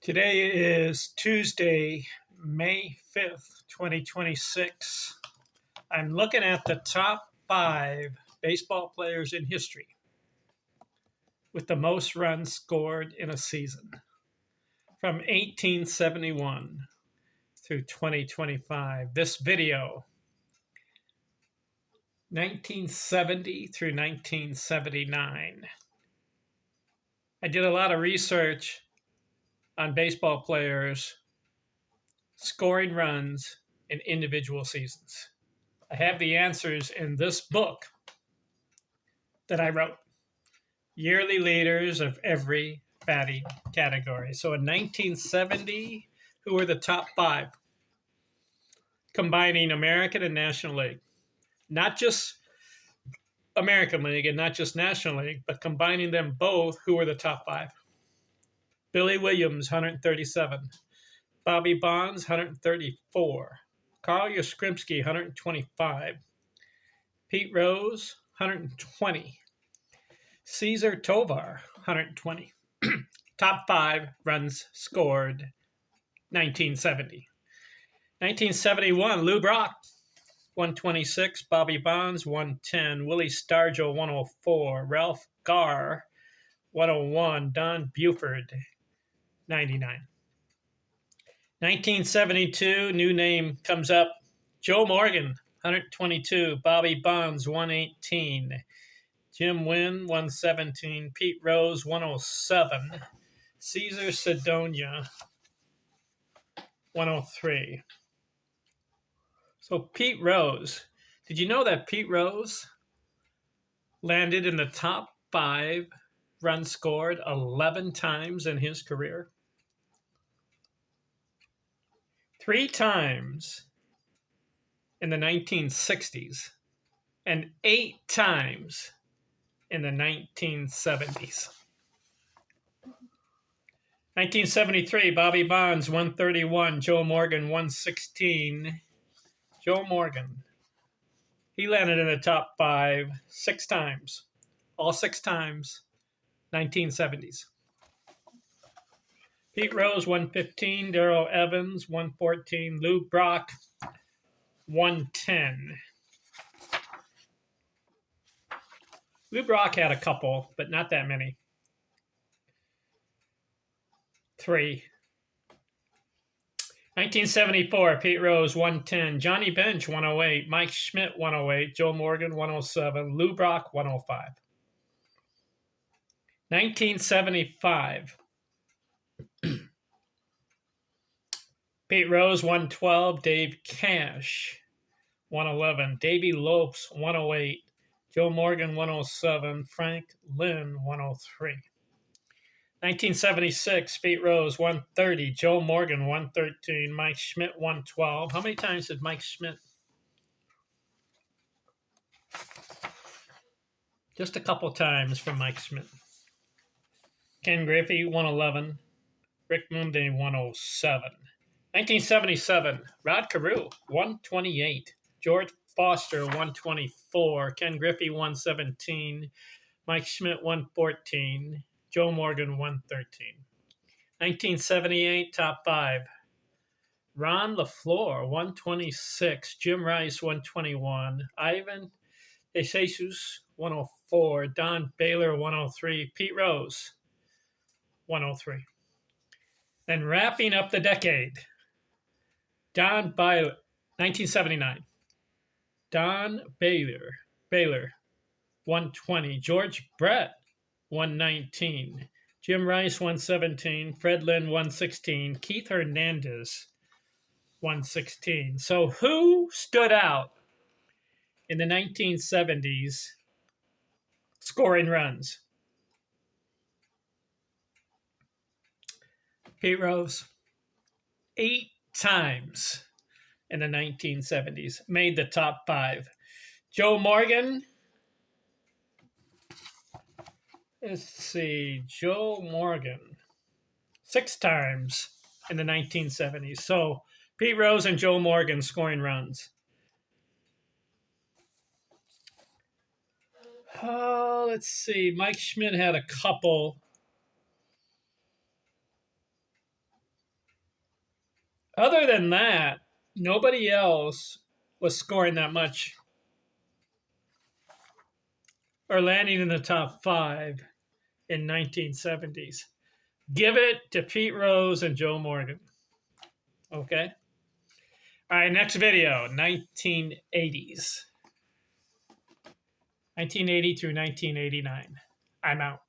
Today is Tuesday, May 5th, 2026. I'm looking at the top 5 baseball players in history with the most runs scored in a season from 1871 through 2025. This video, 1970 through 1979. I did a lot of research on baseball players scoring runs in individual seasons. I have the answers in this book that I wrote, Yearly Leaders of Every Batting Category. So in 1970, who were the top 5? Combining American and National League. Not just American League and not just National League, but combining them both, who were the top 5? Billy Williams, 137. Bobby Bonds, 134. Carl Yastrzemski, 125. Pete Rose, 120. Cesar Tovar, 120. Top 5 runs scored, 1970. 1971, Lou Brock, 126. Bobby Bonds, 110. Willie Stargell, 104. Ralph Garr, 101. Don Buford, 99. 1972, new name comes up. Joe Morgan, 122. Bobby Bonds, 118. Jim Wynn, 117. Pete Rose, 107. Cesar Cedonia, 103. So Pete Rose, did you know that Pete Rose landed in the top 5 runs scored 11 times in his career? 3 times in the 1960s and 8 times in the 1970s. 1973, Bobby Bonds, 131. Joe Morgan, 116. Joe Morgan, he landed in the top 5 6 times. All 6 times, 1970s. Pete Rose, 115. Darrell Evans, 114. Lou Brock, 110. Lou Brock had a couple, but not that many. 3. 1974, Pete Rose, 110. Johnny Bench, 108. Mike Schmidt, 108. Joe Morgan, 107. Lou Brock, 105. 1975, Pete Rose, 112. Dave Cash, 111. Davey Lopes, 108. Joe Morgan, 107. Frank Lynn, 103. 1976, Pete Rose, 130. Joe Morgan, 113. Mike Schmidt, 112. How many times did Mike Schmidt? Just a couple times for Mike Schmidt. Ken Griffey, 111. Rick Monday, 107. 1977, Rod Carew, 128. George Foster, 124. Ken Griffey, 117. Mike Schmidt, 114. Joe Morgan, 113. 1978, top 5. Ron LaFleur, 126. Jim Rice, 121. Ivan DeJesus, 104. Don Baylor, 103. Pete Rose, 103. Then wrapping up the decade, Don Baylor, 1979. Don Baylor, 120. George Brett, 119. Jim Rice, 117. Fred Lynn, 116. Keith Hernandez, 116. So who stood out in the 1970s scoring runs? Pete Rose, 8 times in the 1970s, made the top 5. Joe Morgan, let's see, Joe Morgan, 6 times in the 1970s. So Pete Rose and Joe Morgan scoring runs. Oh, let's see. Mike Schmidt had a couple. Other than that, nobody else was scoring that much or landing in the top 5 in 1970s. Give it to Pete Rose and Joe Morgan. Okay? All right, next video, 1980s. 1980 through 1989. I'm out.